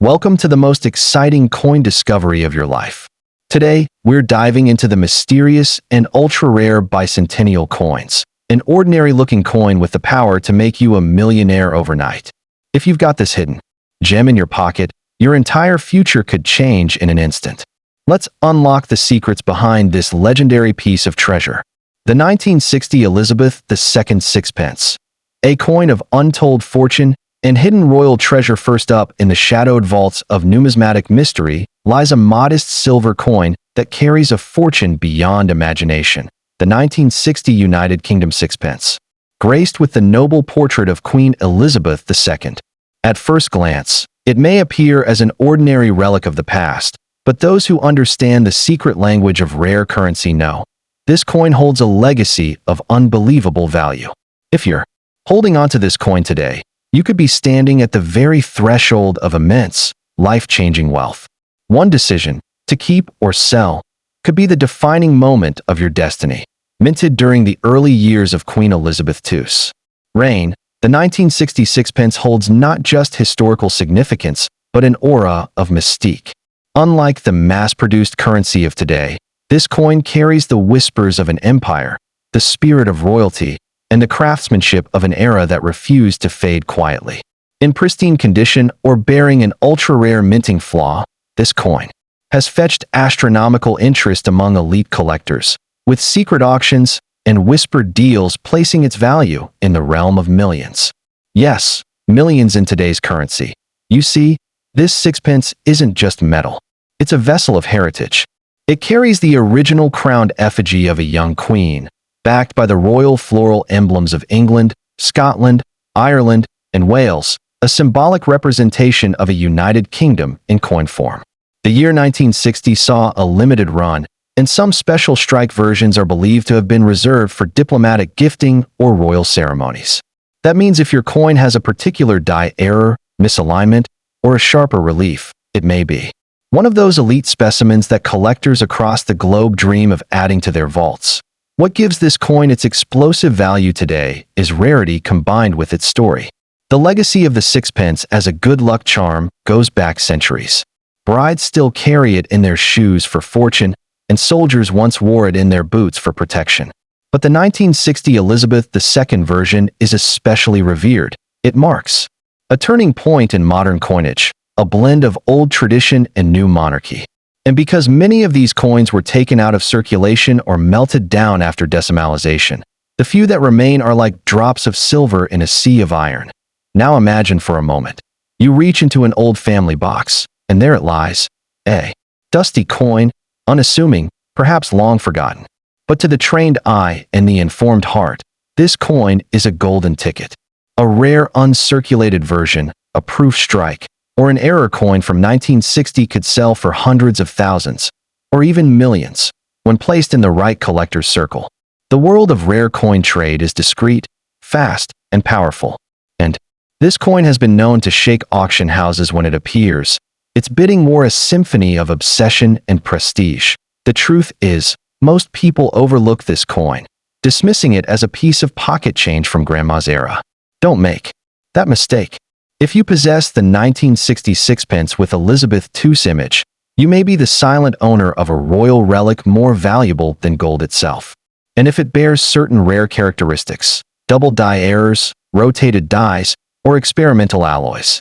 Welcome to the most exciting coin discovery of your life. Today, we're diving into the mysterious and ultra-rare bicentennial coins, an ordinary-looking coin with the power to make you a millionaire overnight. If you've got this hidden gem in your pocket, your entire future could change in an instant. Let's unlock the secrets behind this legendary piece of treasure. The 1960 Elizabeth II sixpence, a coin of untold fortune and hidden royal treasure. First up in the shadowed vaults of numismatic mystery lies a modest silver coin that carries a fortune beyond imagination. The 1960 United Kingdom sixpence, graced with the noble portrait of Queen Elizabeth II. At first glance, it may appear as an ordinary relic of the past, but those who understand the secret language of rare currency know this coin holds a legacy of unbelievable value. If you're holding onto this coin today, you could be standing at the very threshold of immense, life-changing wealth. One decision, to keep or sell, could be the defining moment of your destiny. Minted during the early years of Queen Elizabeth II's reign, the 1960 sixpence holds not just historical significance, but an aura of mystique. Unlike the mass-produced currency of today, this coin carries the whispers of an empire, the spirit of royalty, and the craftsmanship of an era that refused to fade quietly. In pristine condition or bearing an ultra-rare minting flaw, this coin has fetched astronomical interest among elite collectors, with secret auctions and whispered deals placing its value in the realm of millions. Yes, millions in today's currency. You see, this sixpence isn't just metal. It's a vessel of heritage. It carries the original crowned effigy of a young queen, backed by the royal floral emblems of England, Scotland, Ireland, and Wales, a symbolic representation of a united kingdom in coin form. The year 1960 saw a limited run, and some special strike versions are believed to have been reserved for diplomatic gifting or royal ceremonies. That means if your coin has a particular die error, misalignment, or a sharper relief, it may be one of those elite specimens that collectors across the globe dream of adding to their vaults. What gives this coin its explosive value today is rarity combined with its story. The legacy of the sixpence as a good luck charm goes back centuries. Brides still carry it in their shoes for fortune, and soldiers once wore it in their boots for protection. But the 1960 Elizabeth II version is especially revered. It marks a turning point in modern coinage, a blend of old tradition and new monarchy. And because many of these coins were taken out of circulation or melted down after decimalization, the few that remain are like drops of silver in a sea of iron. Now imagine for a moment. You reach into an old family box, and there it lies, a dusty coin, unassuming, perhaps long forgotten. But to the trained eye and the informed heart, this coin is a golden ticket. A rare uncirculated version, a proof strike, or an error coin from 1960 could sell for hundreds of thousands, or even millions, when placed in the right collector's circle. The world of rare coin trade is discreet, fast, and powerful, and this coin has been known to shake auction houses when it appears. Its bidding war a symphony of obsession and prestige. The truth is, most people overlook this coin, dismissing it as a piece of pocket change from grandma's era. Don't make that mistake. If you possess the 1960 sixpence with Elizabeth II's image, you may be the silent owner of a royal relic more valuable than gold itself. And if it bears certain rare characteristics, double die errors, rotated dies, or experimental alloys,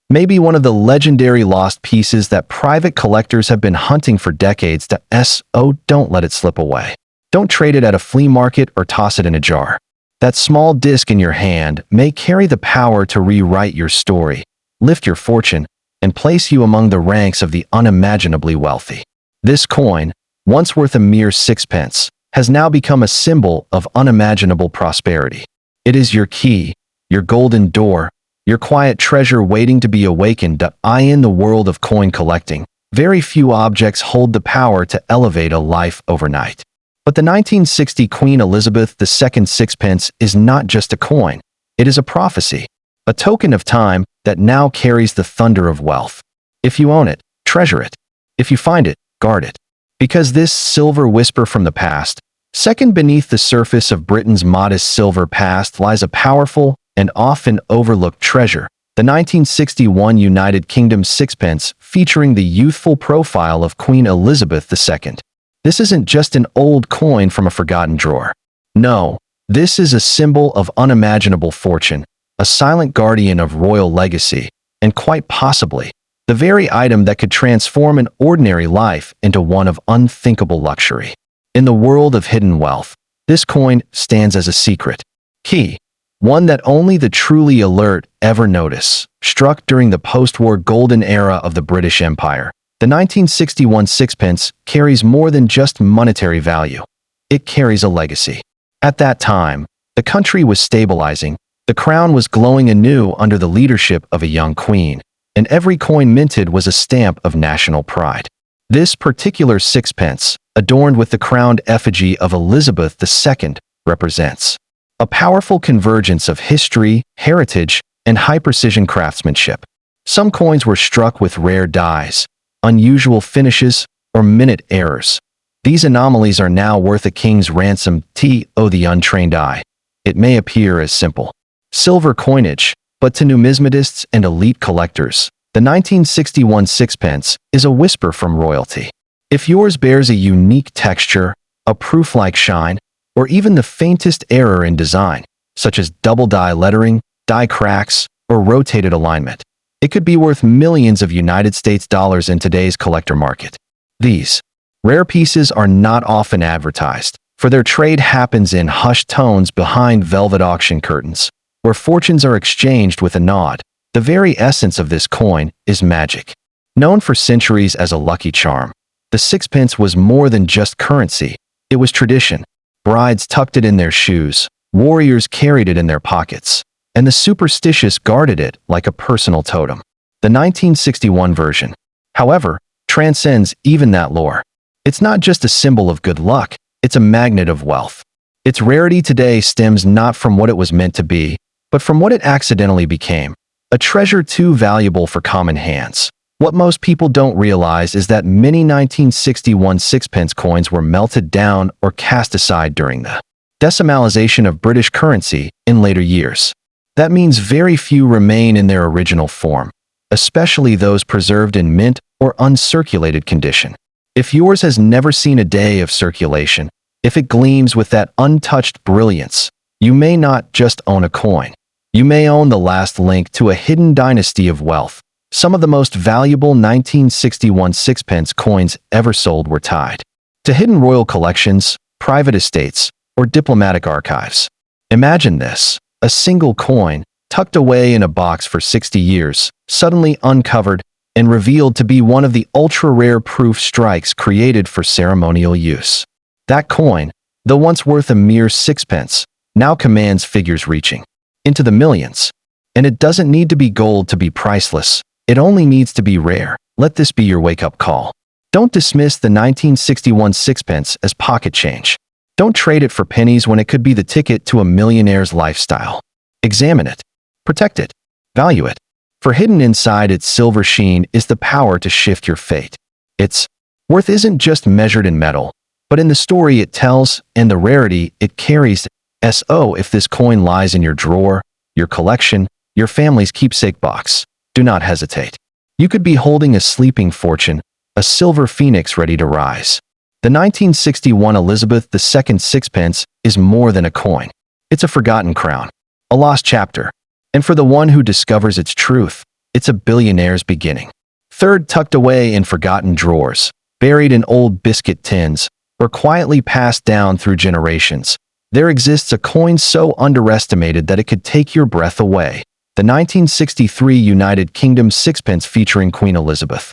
maybe one of the legendary lost pieces that private collectors have been hunting for decades. Don't let it slip away. Don't trade it at a flea market or toss it in a jar. That small disc in your hand may carry the power to rewrite your story, lift your fortune, and place you among the ranks of the unimaginably wealthy. This coin, once worth a mere sixpence, has now become a symbol of unimaginable prosperity. It is your key, your golden door, your quiet treasure waiting to be awakened. In the world of coin collecting, very few objects hold the power to elevate a life overnight. But the 1960 Queen Elizabeth II sixpence is not just a coin. It is a prophecy, a token of time that now carries the thunder of wealth. If you own it, treasure it. If you find it, guard it. Because this silver whisper from the past, second beneath the surface of Britain's modest silver past lies a powerful and often overlooked treasure, The 1961 United Kingdom sixpence featuring the youthful profile of Queen Elizabeth II. This isn't just an old coin from a forgotten drawer. No, this is a symbol of unimaginable fortune, a silent guardian of royal legacy, and quite possibly, the very item that could transform an ordinary life into one of unthinkable luxury. In the world of hidden wealth, this coin stands as a secret key, one that only the truly alert ever notice. Struck during the post-war golden era of the British Empire, the 1961 sixpence carries more than just monetary value. It carries a legacy. At that time, the country was stabilizing, the crown was glowing anew under the leadership of a young queen, and every coin minted was a stamp of national pride. This particular sixpence, adorned with the crowned effigy of Elizabeth II, represents a powerful convergence of history, heritage, and high-precision craftsmanship. Some coins were struck with rare dies, unusual finishes, or minute errors. These anomalies are now worth a king's ransom to the untrained eye. It may appear as simple silver coinage, but to numismatists and elite collectors, the 1961 sixpence is a whisper from royalty. If yours bears a unique texture, a proof-like shine, or even the faintest error in design, such as double die lettering, die cracks, or rotated alignment, it could be worth millions of United States dollars in today's collector market. These rare pieces are not often advertised, for their trade happens in hushed tones behind velvet auction curtains, where fortunes are exchanged with a nod. The very essence of this coin is magic. Known for centuries as a lucky charm, the sixpence was more than just currency. It was tradition. Brides tucked it in their shoes, warriors carried it in their pockets, and the superstitious guarded it like a personal totem. The 1961 version, however, transcends even that lore. It's not just a symbol of good luck, it's a magnet of wealth. Its rarity today stems not from what it was meant to be, but from what it accidentally became, a treasure too valuable for common hands. What most people don't realize is that many 1961 sixpence coins were melted down or cast aside during the decimalization of British currency in later years. That means very few remain in their original form, especially those preserved in mint or uncirculated condition. If yours has never seen a day of circulation, if it gleams with that untouched brilliance, you may not just own a coin. You may own the last link to a hidden dynasty of wealth. Some of the most valuable 1961 sixpence coins ever sold were tied to hidden royal collections, private estates, or diplomatic archives. Imagine this, a single coin, tucked away in a box for 60 years, suddenly uncovered and revealed to be one of the ultra-rare proof strikes created for ceremonial use. That coin, though once worth a mere sixpence, now commands figures reaching into the millions. And it doesn't need to be gold to be priceless. It only needs to be rare. Let this be your wake-up call. Don't dismiss the 1961 sixpence as pocket change. Don't trade it for pennies when it could be the ticket to a millionaire's lifestyle. Examine it. Protect it. Value it. For hidden inside its silver sheen is the power to shift your fate. Its worth isn't just measured in metal, but in the story it tells and the rarity it carries. So if this coin lies in your drawer, your collection, your family's keepsake box, do not hesitate. You could be holding a sleeping fortune, a silver phoenix ready to rise. The 1961 Elizabeth II sixpence is more than a coin. It's a forgotten crown, a lost chapter. And for the one who discovers its truth, it's a billionaire's beginning. Third, tucked away in forgotten drawers, buried in old biscuit tins, or quietly passed down through generations, there exists a coin so underestimated that it could take your breath away. The 1963 United Kingdom sixpence featuring Queen Elizabeth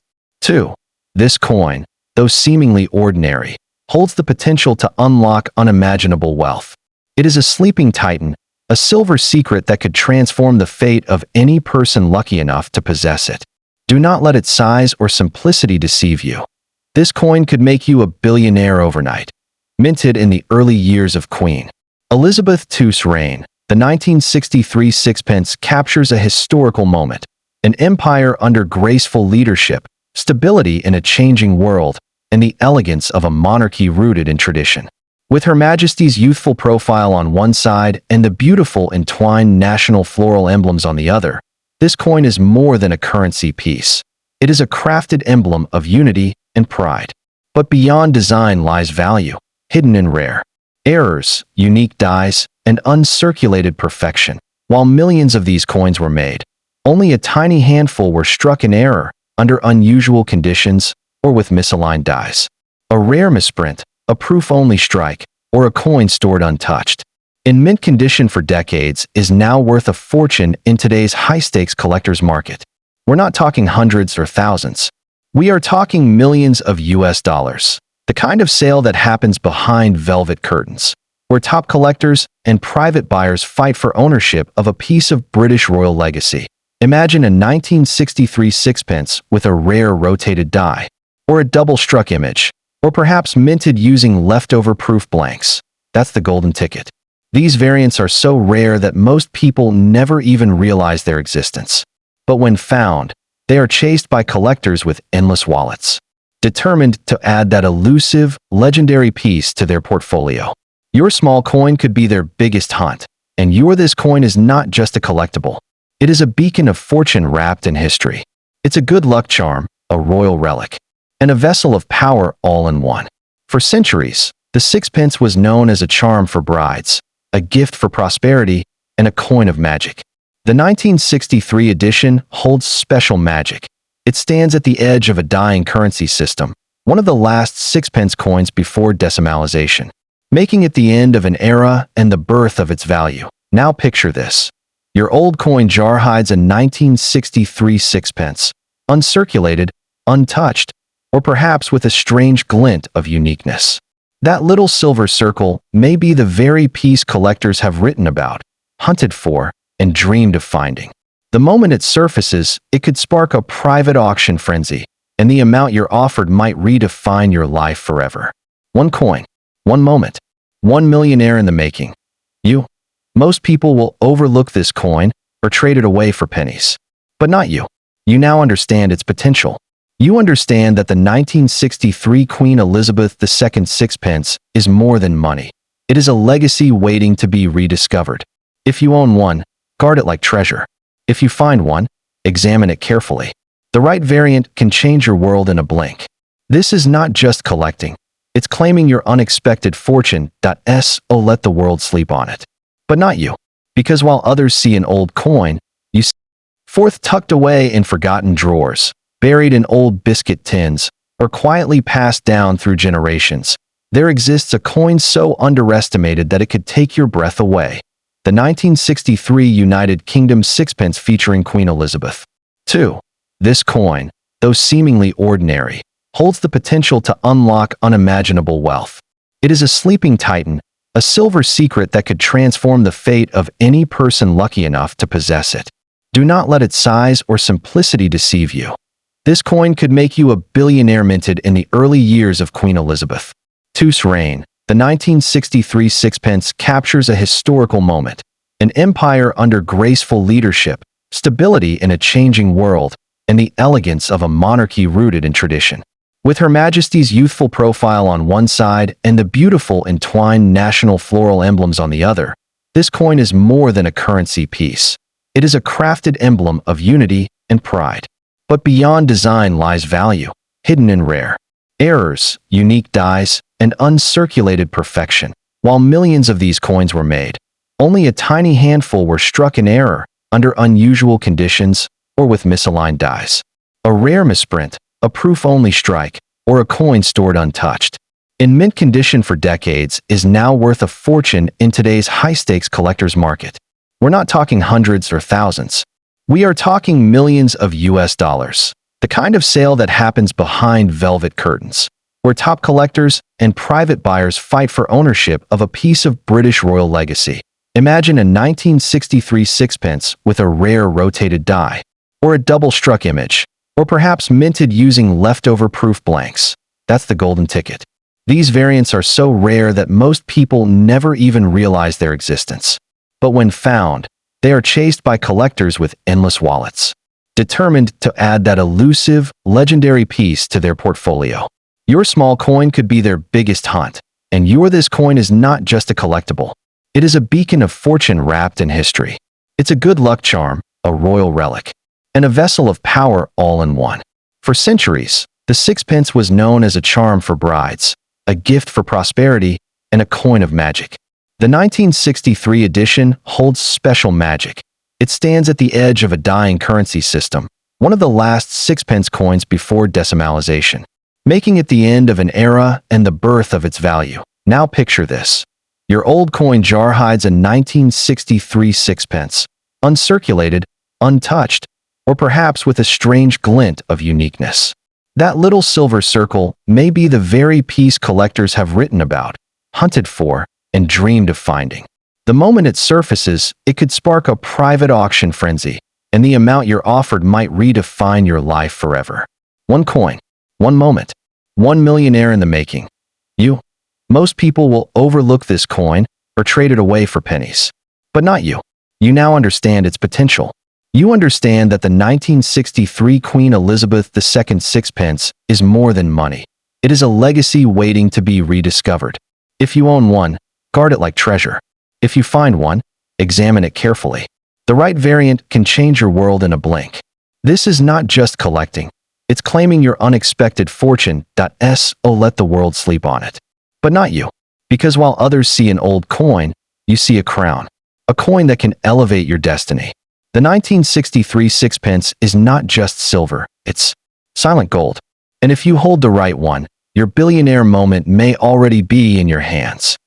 II. This coin, though seemingly ordinary, holds the potential to unlock unimaginable wealth. It is a sleeping titan, a silver secret that could transform the fate of any person lucky enough to possess it. Do not let its size or simplicity deceive you. This coin could make you a billionaire overnight. Minted in the early years of Queen Elizabeth II's reign, the 1963 sixpence captures a historical moment, an empire under graceful leadership, stability in a changing world, and the elegance of a monarchy rooted in tradition. With Her Majesty's youthful profile on one side and the beautiful entwined national floral emblems on the other, This coin is more than a currency piece. It is a crafted emblem of unity and pride. But beyond design lies value, hidden in rare errors, unique dies, and uncirculated perfection. While millions of these coins were made, only a tiny handful were struck in error, under unusual conditions, or with misaligned dies. A rare misprint, a proof-only strike, or a coin stored untouched, in mint condition for decades, is now worth a fortune in today's high-stakes collector's market. We're not talking hundreds or thousands. We are talking millions of US dollars. The kind of sale that happens behind velvet curtains, where top collectors and private buyers fight for ownership of a piece of British royal legacy. Imagine a 1963 sixpence with a rare rotated die, or a double-struck image, or perhaps minted using leftover proof blanks. That's the golden ticket. These variants are so rare that most people never even realize their existence. But when found, they are chased by collectors with endless wallets, determined to add that elusive, legendary piece to their portfolio. Your small coin could be their biggest hunt, and this coin is not just a collectible. It is a beacon of fortune wrapped in history. It's a good luck charm, a royal relic, and a vessel of power all in one. For centuries, the sixpence was known as a charm for brides, a gift for prosperity, and a coin of magic. The 1963 edition holds special magic. It stands at the edge of a dying currency system, one of the last sixpence coins before decimalization, making it the end of an era and the birth of its value. Now picture this. Your old coin jar hides a 1963 sixpence, uncirculated, untouched, or perhaps with a strange glint of uniqueness. That little silver circle may be the very piece collectors have written about, hunted for, and dreamed of finding. The moment it surfaces, it could spark a private auction frenzy, and the amount you're offered might redefine your life forever. One coin, one moment, one millionaire in the making. You. Most people will overlook this coin or trade it away for pennies. But not you. You now understand its potential. You understand that the 1963 Queen Elizabeth II sixpence is more than money. It is a legacy waiting to be rediscovered. If you own one, guard it like treasure. If you find one, examine it carefully. The right variant can change your world in a blink. This is not just collecting. It's claiming your unexpected fortune. Let the world sleep on it. But not you. Because while others see an old coin, you see forth tucked away in forgotten drawers, buried in old biscuit tins, or quietly passed down through generations, there exists a coin so underestimated that it could take your breath away. The 1963 United Kingdom sixpence featuring Queen Elizabeth II. This coin, though seemingly ordinary, holds the potential to unlock unimaginable wealth. It is a sleeping titan, a silver secret that could transform the fate of any person lucky enough to possess it. Do not let its size or simplicity deceive you. This coin could make you a billionaire minted in the early years of Queen Elizabeth II's reign. The 1963 sixpence captures a historical moment, an empire under graceful leadership, stability in a changing world, and the elegance of a monarchy rooted in tradition. With Her Majesty's youthful profile on one side and the beautiful entwined national floral emblems on the other, this coin is more than a currency piece. It is a crafted emblem of unity and pride. But beyond design lies value, hidden in rare errors, unique dies, and uncirculated perfection. While millions of these coins were made, only a tiny handful were struck in error, under unusual conditions, or with misaligned dies. A rare misprint, a proof-only strike, or a coin stored untouched, in mint condition for decades, is now worth a fortune in today's high-stakes collector's market. We're not talking hundreds or thousands. We are talking millions of US dollars. The kind of sale that happens behind velvet curtains, where top collectors and private buyers fight for ownership of a piece of British royal legacy. Imagine a 1963 sixpence with a rare rotated die, or a double-struck image, or perhaps minted using leftover proof blanks. That's the golden ticket. These variants are so rare that most people never even realize their existence. But when found, they are chased by collectors with endless wallets, determined to add that elusive, legendary piece to their portfolio. Your small coin could be their biggest hunt, and this coin is not just a collectible. It is a beacon of fortune wrapped in history. It's a good luck charm, a royal relic, and a vessel of power all in one. For centuries, the sixpence was known as a charm for brides, a gift for prosperity, and a coin of magic. The 1963 edition holds special magic. It stands at the edge of a dying currency system, one of the last sixpence coins before decimalization, making it the end of an era and the birth of its value. Now picture this. Your old coin jar hides a 1963 sixpence, uncirculated, untouched, or perhaps with a strange glint of uniqueness. That little silver circle may be the very piece collectors have written about, hunted for, and dreamed of finding. The moment it surfaces, it could spark a private auction frenzy, and the amount you're offered might redefine your life forever. One coin, one moment, one millionaire in the making. You. Most people will overlook this coin or trade it away for pennies. But not you. You now understand its potential. You understand that the 1963 Queen Elizabeth II sixpence is more than money. It is a legacy waiting to be rediscovered. If you own one, guard it like treasure. If you find one, examine it carefully. The right variant can change your world in a blink. This is not just collecting. It's claiming your unexpected fortune. Let the world sleep on it. But not you. Because while others see an old coin, you see a crown. A coin that can elevate your destiny. The 1963 sixpence is not just silver, it's silent gold. And if you hold the right one, your billionaire moment may already be in your hands.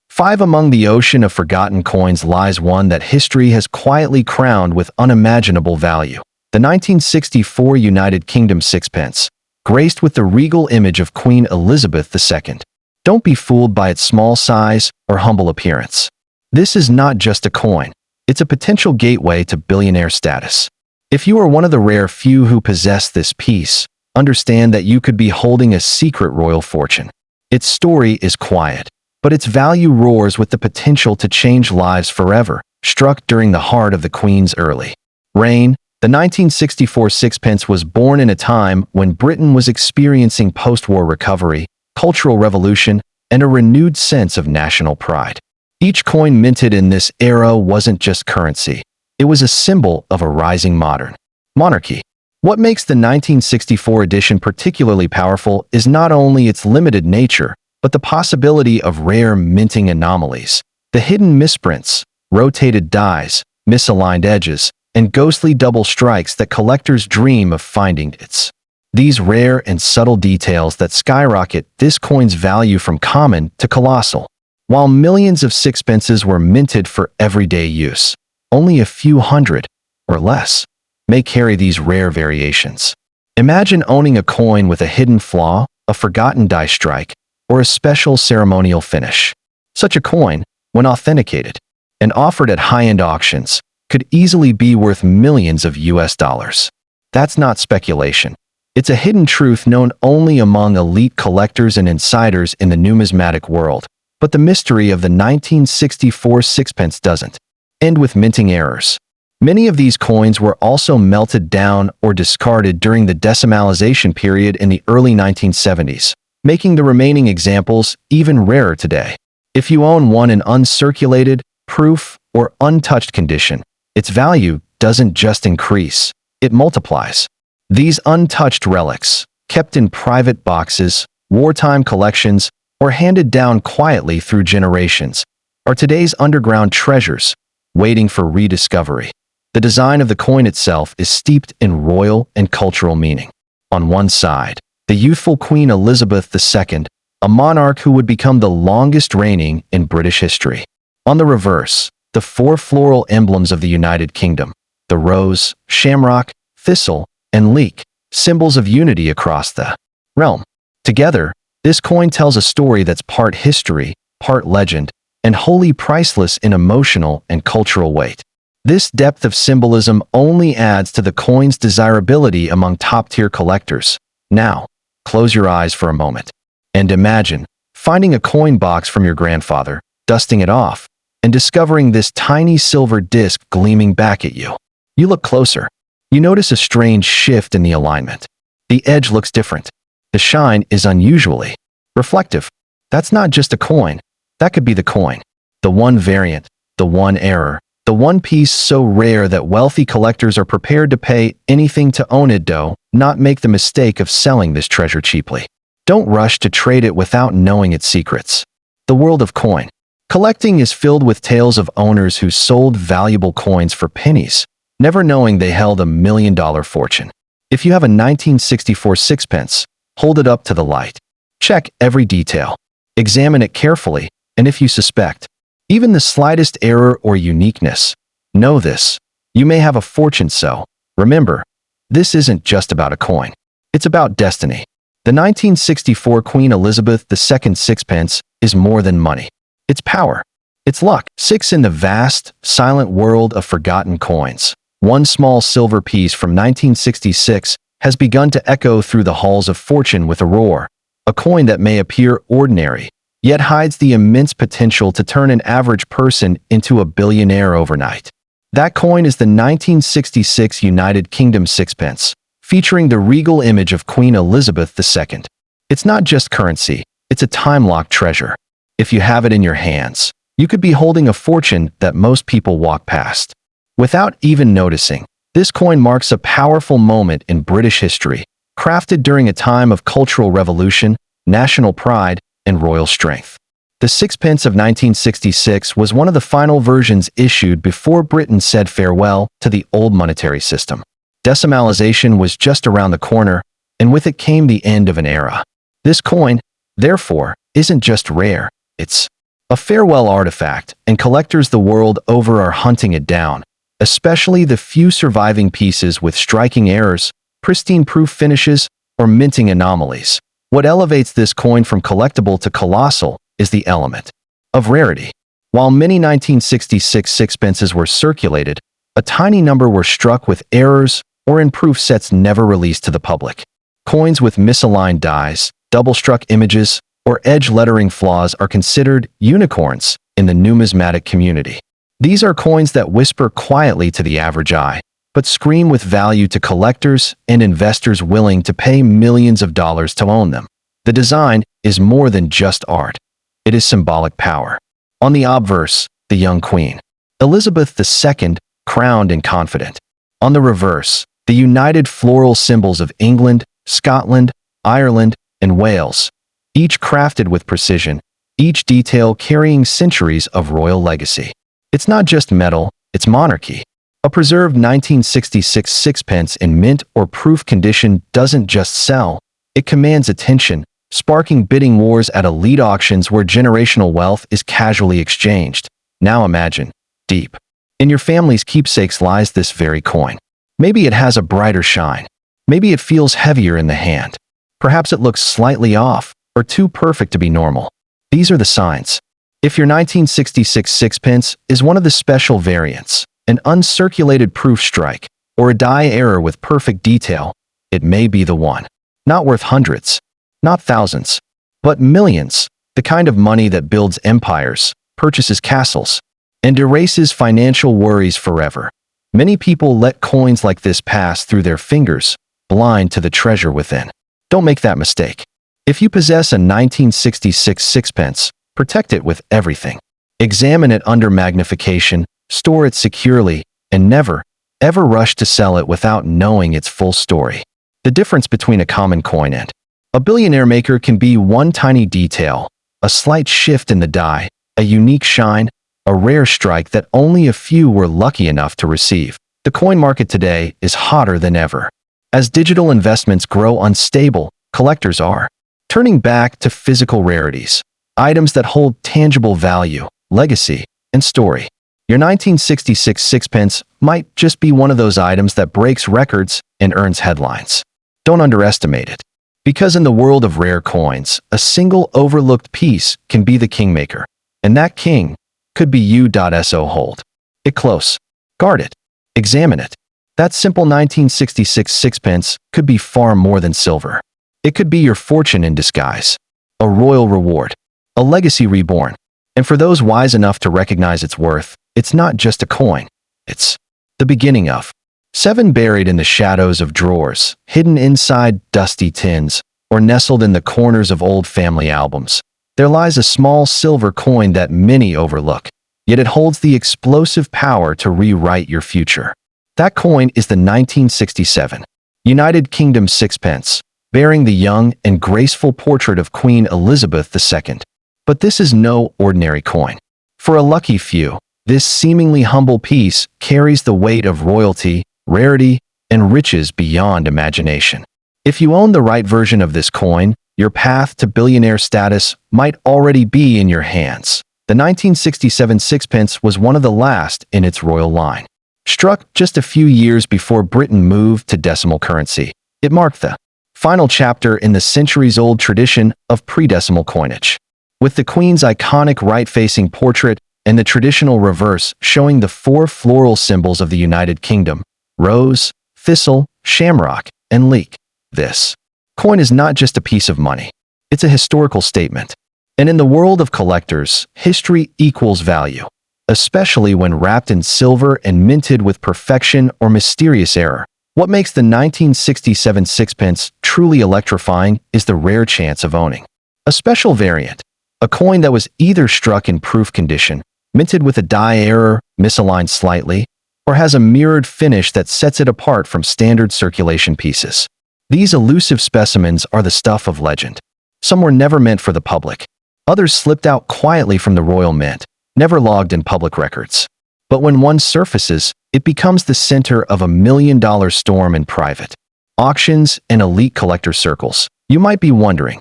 5 among the ocean of forgotten coins lies one that history has quietly crowned with unimaginable value. The 1964 United Kingdom sixpence, graced with the regal image of Queen Elizabeth II. Don't be fooled by its small size or humble appearance. This is not just a coin. It's a potential gateway to billionaire status. If you are one of the rare few who possess this piece, understand that you could be holding a secret royal fortune. Its story is quiet, but its value roars with the potential to change lives forever. Struck during the heart of the Queen's early reign, the 1964 sixpence was born in a time when Britain was experiencing post-war recovery, cultural revolution, and a renewed sense of national pride. Each coin minted in this era wasn't just currency. It was a symbol of a rising modern monarchy. What makes the 1964 edition particularly powerful is not only its limited nature, but the possibility of rare minting anomalies. The hidden misprints, rotated dies, misaligned edges, and ghostly double strikes that collectors dream of finding. It's these rare and subtle details that skyrocket this coin's value from common to colossal. While millions of sixpences were minted for everyday use, only a few hundred, or less, may carry these rare variations. Imagine owning a coin with a hidden flaw, a forgotten die strike, or a special ceremonial finish. Such a coin, when authenticated and offered at high-end auctions, could easily be worth millions of US dollars. That's not speculation. It's a hidden truth known only among elite collectors and insiders in the numismatic world. But the mystery of the 1964 sixpence doesn't end with minting errors. Many of these coins were also melted down or discarded during the decimalization period in the early 1970s, making the remaining examples even rarer today. If you own one in uncirculated, proof, or untouched condition, its value doesn't just increase, it multiplies. These untouched relics, kept in private boxes, wartime collections, or handed down quietly through generations, are today's underground treasures, waiting for rediscovery. The design of the coin itself is steeped in royal and cultural meaning. On one side, the youthful Queen Elizabeth II, a monarch who would become the longest reigning in British history. On the reverse, the 4 floral emblems of the United Kingdom, the rose, shamrock, thistle, and leek, symbols of unity across the realm. Together, this coin tells a story that's part history, part legend, and wholly priceless in emotional and cultural weight. This depth of symbolism only adds to the coin's desirability among top-tier collectors. Now, close your eyes for a moment and imagine finding a coin box from your grandfather, dusting it off, and discovering this tiny silver disc gleaming back at you. You look closer. You notice a strange shift in the alignment. The edge looks different. The shine is unusually reflective. That's not just a coin. That could be the coin. The one variant, the one error, The one piece so rare that wealthy collectors are prepared to pay anything to own it. Do not make the mistake of selling this treasure cheaply. Don't rush to trade it without knowing its secrets. The world of coin collecting is filled with tales of owners who sold valuable coins for pennies, never knowing they held a million-dollar fortune. If you have a 1964 sixpence, hold it up to the light. Check every detail. Examine it carefully, and if you suspect even the slightest error or uniqueness, know this: you may have a fortune. So, remember, this isn't just about a coin. It's about destiny. The 1964 Queen Elizabeth II sixpence is more than money. It's power. It's luck. Six in the vast, silent world of forgotten coins. One small silver piece from 1966 has begun to echo through the halls of fortune with a roar. A coin that may appear ordinary, yet hides the immense potential to turn an average person into a billionaire overnight. That coin is the 1966 United Kingdom sixpence, featuring the regal image of Queen Elizabeth II. It's not just currency, it's a time-locked treasure. If you have it in your hands, you could be holding a fortune that most people walk past without even noticing. This coin marks a powerful moment in British history, crafted during a time of cultural revolution, national pride, and royal strength. The sixpence of 1966 was one of the final versions issued before Britain said farewell to the old monetary system. Decimalization was just around the corner, and with it came the end of an era. This coin, therefore, isn't just rare, it's a farewell artifact, and collectors the world over are hunting it down, especially the few surviving pieces with striking errors, pristine proof finishes, or minting anomalies. What elevates this coin from collectible to colossal is the element of rarity. While many 1966 sixpences were circulated, a tiny number were struck with errors or in proof sets never released to the public. Coins with misaligned dies, double-struck images, or edge lettering flaws are considered unicorns in the numismatic community. These are coins that whisper quietly to the average eye, but scream with value to collectors and investors willing to pay millions of dollars to own them. The design is more than just art. It is symbolic power. On the obverse, the young queen, Elizabeth II, crowned and confident. On the reverse, the united floral symbols of England, Scotland, Ireland, and Wales, each crafted with precision, each detail carrying centuries of royal legacy. It's not just metal, it's monarchy. A preserved 1966 sixpence in mint or proof condition doesn't just sell, it commands attention, sparking bidding wars at elite auctions where generational wealth is casually exchanged. Now imagine, deep in your family's keepsakes lies this very coin. Maybe it has a brighter shine. Maybe it feels heavier in the hand. Perhaps it looks slightly off, or too perfect to be normal. These are the signs. If your 1966 sixpence is one of the special variants, an uncirculated proof strike, or a die error with perfect detail, it may be the one. Not worth hundreds, not thousands, but millions, the kind of money that builds empires, purchases castles, and erases financial worries forever. Many people let coins like this pass through their fingers, blind to the treasure within. Don't make that mistake. If you possess a 1966 sixpence, protect it with everything. Examine it under magnification, store it securely, and never, ever rush to sell it without knowing its full story. The difference between a common coin and a billionaire maker can be one tiny detail, a slight shift in the die, a unique shine, a rare strike that only a few were lucky enough to receive. The coin market today is hotter than ever. As digital investments grow unstable, collectors are turning back to physical rarities, items that hold tangible value, legacy, and story. Your 1966 sixpence might just be one of those items that breaks records and earns headlines. Don't underestimate it. Because in the world of rare coins, a single overlooked piece can be the kingmaker. And that king could be you. So hold it close. Guard it. Examine it. That simple 1966 sixpence could be far more than silver. It could be your fortune in disguise, a royal reward, a legacy reborn. And for those wise enough to recognize its worth, it's not just a coin. It's the beginning of 7 buried in the shadows of drawers, hidden inside dusty tins, or nestled in the corners of old family albums. There lies a small silver coin that many overlook. yet it holds the explosive power to rewrite your future. That coin is the 1967 United Kingdom sixpence, bearing the young and graceful portrait of Queen Elizabeth II. But this is no ordinary coin. For a lucky few, this seemingly humble piece carries the weight of royalty, rarity, and riches beyond imagination. If you own the right version of this coin, your path to billionaire status might already be in your hands. The 1967 sixpence was one of the last in its royal line. Struck just a few years before Britain moved to decimal currency, it marked the final chapter in the centuries-old tradition of pre-decimal coinage. With the Queen's iconic right-facing portrait and the traditional reverse showing the four floral symbols of the United Kingdom: rose, thistle, shamrock, and leek. This coin is not just a piece of money. It's a historical statement. And in the world of collectors, history equals value, especially when wrapped in silver and minted with perfection or mysterious error. What makes the 1967 sixpence truly electrifying is the rare chance of owning a special variant, a coin that was either struck in proof condition, minted with a die error, misaligned slightly, or has a mirrored finish that sets it apart from standard circulation pieces. These elusive specimens are the stuff of legend. Some were never meant for the public. Others slipped out quietly from the royal mint, never logged in public records. But when one surfaces, it becomes the center of a million-dollar storm in private auctions and elite collector circles. You might be wondering,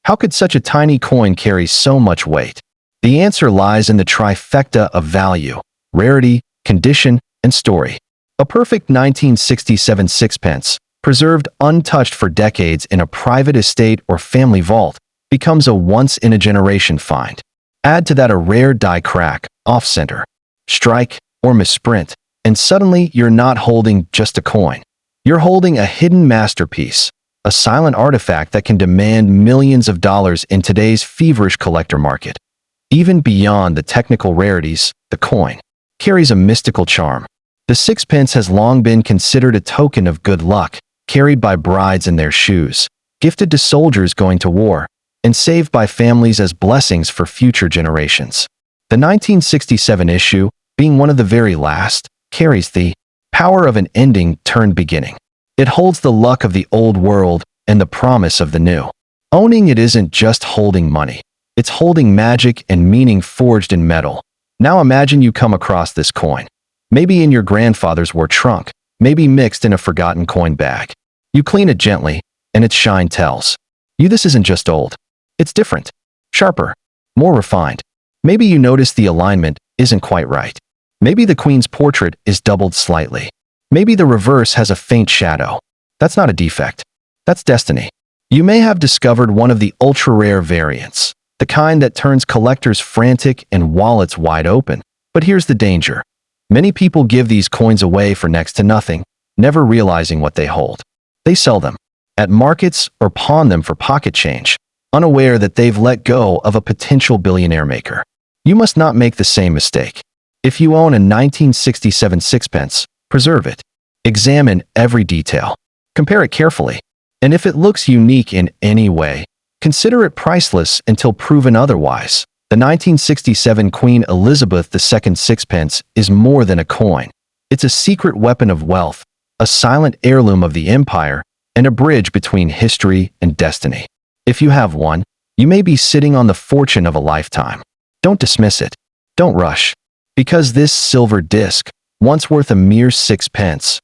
how could such a tiny coin carry so much weight? The answer lies in the trifecta of value, rarity, condition, and story. A perfect 1967 sixpence, preserved untouched for decades in a private estate or family vault, becomes a once-in-a-generation find. Add to that a rare die crack, off-center, strike, or misprint, and suddenly you're not holding just a coin. You're holding a hidden masterpiece, a silent artifact that can demand millions of dollars in today's feverish collector market. Even beyond the technical rarities, the coin carries a mystical charm. The sixpence has long been considered a token of good luck, carried by brides in their shoes, gifted to soldiers going to war, and saved by families as blessings for future generations. The 1967 issue, being one of the very last, carries the power of an ending turned beginning. It holds the luck of the old world and the promise of the new. Owning it isn't just holding money. It's holding magic and meaning forged in metal. Now imagine you come across this coin. Maybe in your grandfather's war trunk, maybe mixed in a forgotten coin bag. You clean it gently, and its shine tells you this isn't just old. It's different, sharper, more refined. Maybe you notice the alignment isn't quite right. Maybe the Queen's portrait is doubled slightly. Maybe the reverse has a faint shadow. That's not a defect. That's destiny. You may have discovered one of the ultra-rare variants, the kind that turns collectors frantic and wallets wide open. But here's the danger. Many people give these coins away for next to nothing, never realizing what they hold. They sell them at markets or pawn them for pocket change, unaware that they've let go of a potential billionaire maker. You must not make the same mistake. If you own a 1967 sixpence, preserve it. Examine every detail. Compare it carefully. And if it looks unique in any way, consider it priceless until proven otherwise. The 1967 Queen Elizabeth II sixpence is more than a coin. It's a secret weapon of wealth, a silent heirloom of the empire, and a bridge between history and destiny. If you have one, you may be sitting on the fortune of a lifetime. Don't dismiss it. Don't rush. Because this silver disc, once worth a mere sixpence,